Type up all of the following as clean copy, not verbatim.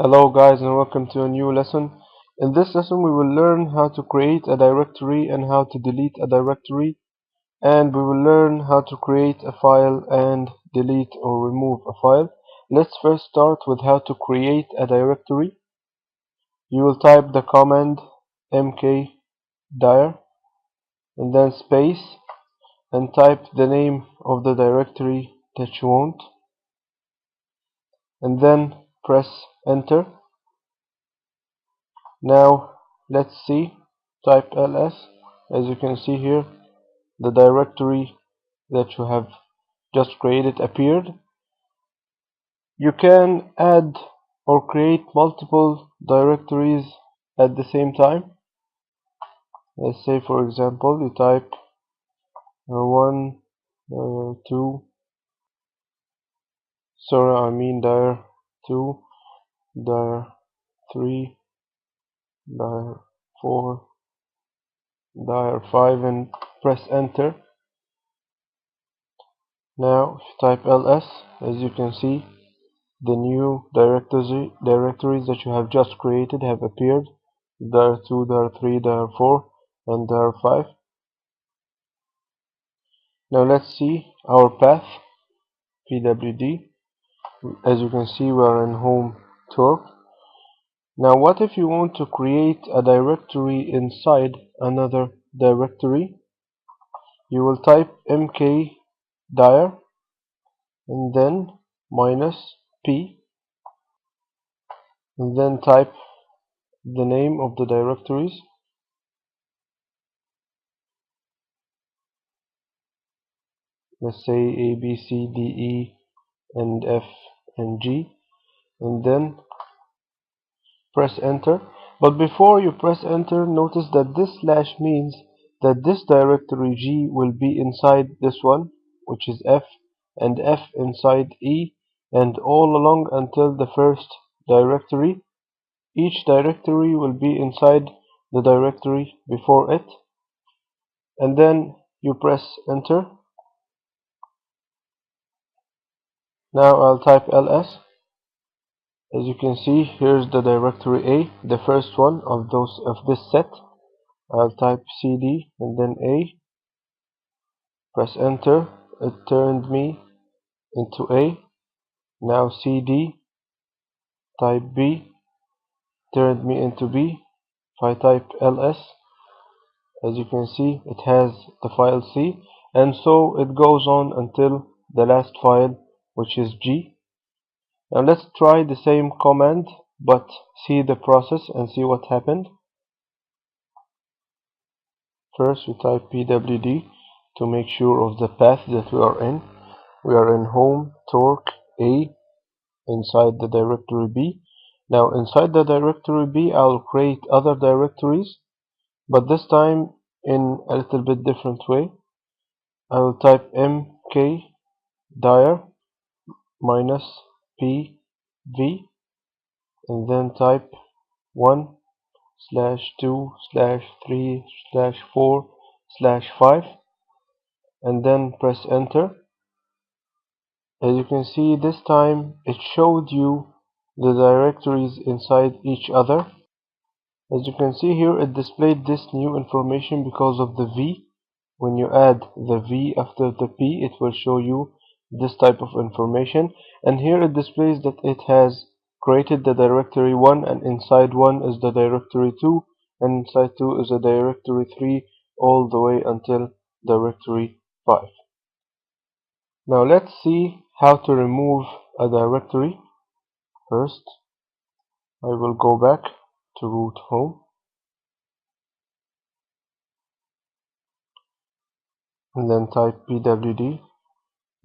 Hello guys, and welcome to a new lesson. In this lesson we will learn how to create a directory and how to delete a directory, and we will learn how to create a file and delete or remove a file. Let's first start with how to create a directory. You will type the command mkdir and then space and type the name of the directory that you want and then press enter. Now let's see, type ls. As you can see here, the directory that you have just created appeared. You can add or create multiple directories at the same time. Let's say for example you type 1 2 dir 2 dir 3 dir 4 dir 5 and press enter. Now if you type ls, as you can see, the new directories that you have just created have appeared: dir2, dir3, dir4, and dir5. Now let's see our path, pwd. As you can see, we are in home torque. Now what if you want to create a directory inside another directory? You will type mkdir and then -p and then type the name of the directories. Let's say A, B, C, D, E, and F, and G, and then press enter. But before you press enter, notice that this slash means that this directory G will be inside this one, which is F, and F inside E, and all along until the first directory. Each directory will be inside the directory before it, and then you press enter. Now I'll type ls. As you can see, here's the directory A, the first one of this set. I'll type cd and then A, press enter. It turned me into A. Now cd, type B, turned me into B. If I type ls, as you can see, it has the file C, and so it goes on until the last file, which is G. Now let's try the same command, but see the process and see what happened. First we type pwd to make sure of the path that we are in. We are in home torque A inside the directory B. Now inside the directory B I'll create other directories, but this time in a little bit different way. I will type mkdir -pv and then type 1/2/3/4/5 and then press enter. As you can see, this time it showed you the directories inside each other. As you can see here, it displayed this new information because of the V. When you add the V after the P, it will show you this type of information. And here it displays that it has created the directory 1, and inside 1 is the directory 2, and inside 2 is the directory 3, all the way until directory 5. Now let's see how to remove a directory. First, I will go back to root home and then type pwd.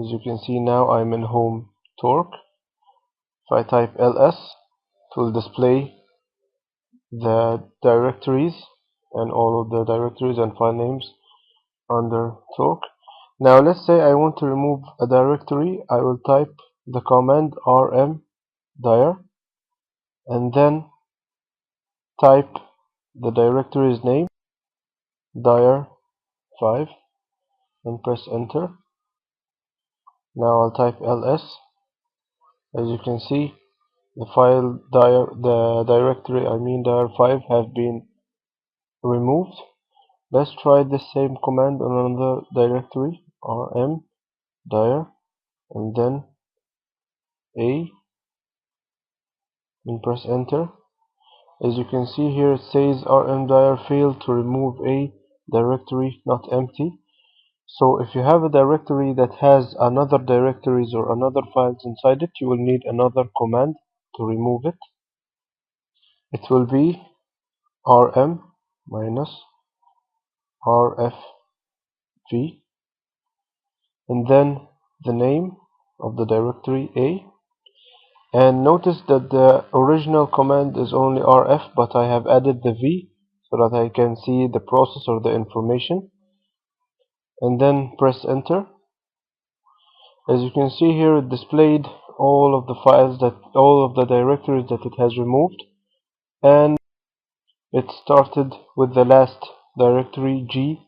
As you can see, now I'm in home torque. If I type ls, it will display the directories and all of the directories and file names under torque. Now let's say I want to remove a directory. I will type the command rmdir and then type the directory's name, dir5, and press enter. Now I'll type ls. As you can see, the directory dir5 have been removed. Let's try the same command on another directory, rmdir, and then a, and press enter. As you can see here, it says rmdir failed to remove a directory not empty. So if you have a directory that has another directories or another files inside it, you will need another command to remove it. It will be rm minus rfv, and then the name of the directory a. And notice that the original command is only rf, but I have added the v so that I can see the process or the information. And then press enter. As you can see here, it displayed all of the directories that it has removed, and it started with the last directory G,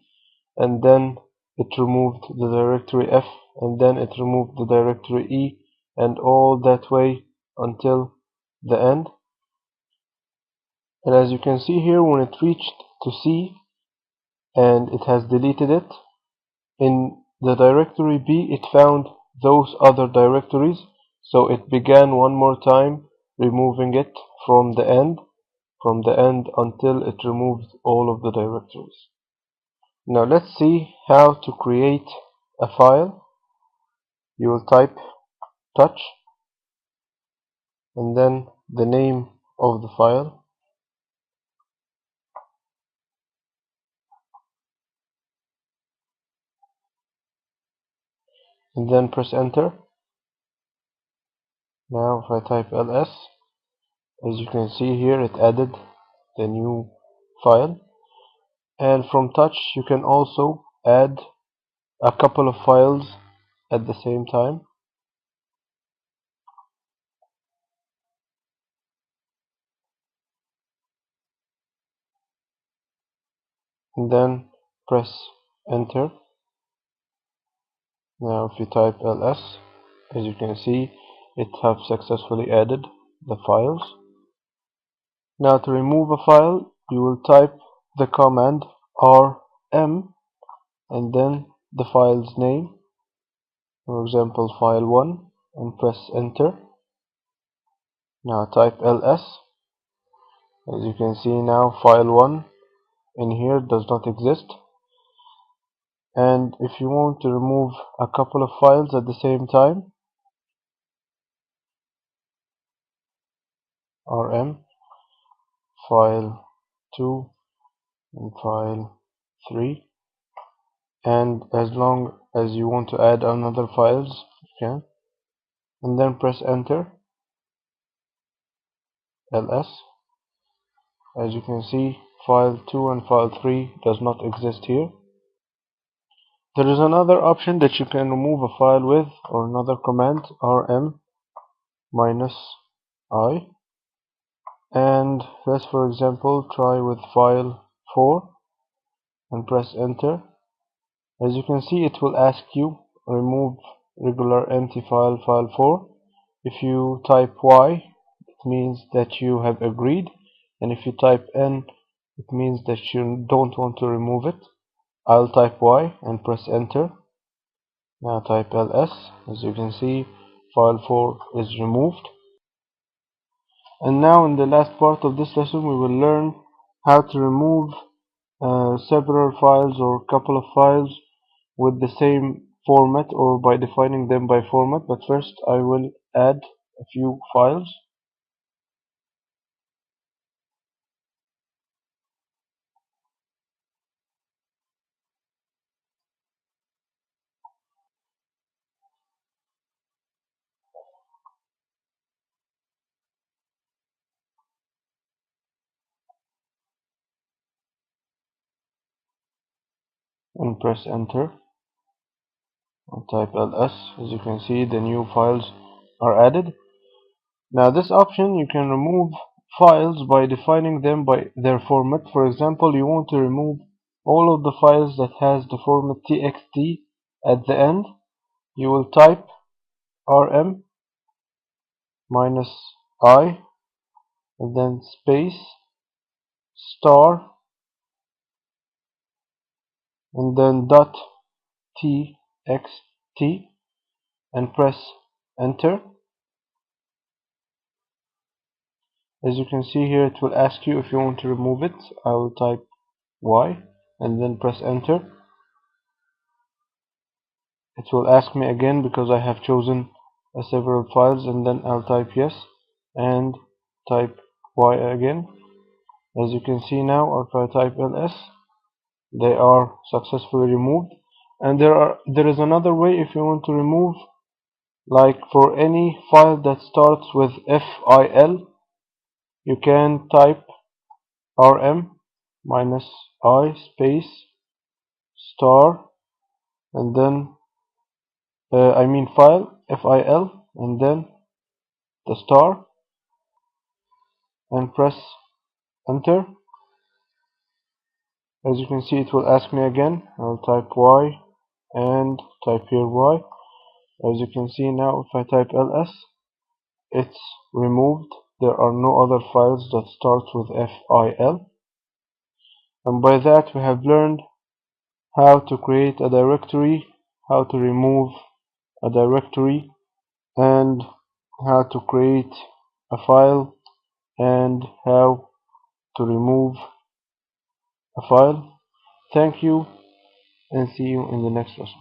and then it removed the directory F, and then it removed the directory E, and all that way until the end. And as you can see here, when it reached to C and it has deleted it, in the directory B it found those other directories, so it began one more time removing it from the end until it removed all of the directories. Now let's see how to create a file. You will type touch and then the name of the file, and then press enter. Now if I type ls, as you can see here, it added the new file. And from touch you can also add a couple of files at the same time. And then press enter. Now if you type ls, as you can see, it has successfully added the files. Now to remove a file, you will type the command rm and then the file's name, for example file1, and press enter. Now type ls. As you can see now, file1 in here does not exist. And if you want to remove a couple of files at the same time, rm file2 and file3, and as long as you want to add another files, you can, and then press enter. ls. As you can see, file2 and file3 does not exist here. There is another option that you can remove a file with, or another command, rm minus I, and let's for example try with file4 and press enter. As you can see, it will ask you remove regular empty file4. If you type Y, it means that you have agreed, and if you type N, it means that you don't want to remove it. I'll type Y and press enter. Now type ls. As you can see, file4 is removed. And now in the last part of this lesson, we will learn how to remove several files or couple of files with the same format, or by defining them by format. But first I will add a few files. And press enter and type ls. As you can see, the new files are added. Now this option, you can remove files by defining them by their format. For example, you want to remove all of the files that has the format txt at the end. You will type rm minus I and then space star and then dot txt and press enter. As you can see here, it will ask you if you want to remove it. I will type Y and then press enter. It will ask me again because I have chosen several files, and then I'll type yes and type Y again. As you can see now, if I type ls, they are successfully removed. And there is another way if you want to remove, like for any file that starts with fil, you can type rm minus I space star and then file fil and then the star and press enter. As you can see, it will ask me again. I'll type Y and type here Y. As you can see now, if I type ls, it's removed. There are no other files that start with fil. And by that we have learned how to create a directory, how to remove a directory, and how to create a file, and how to remove a file. Thank you, and see you in the next lesson.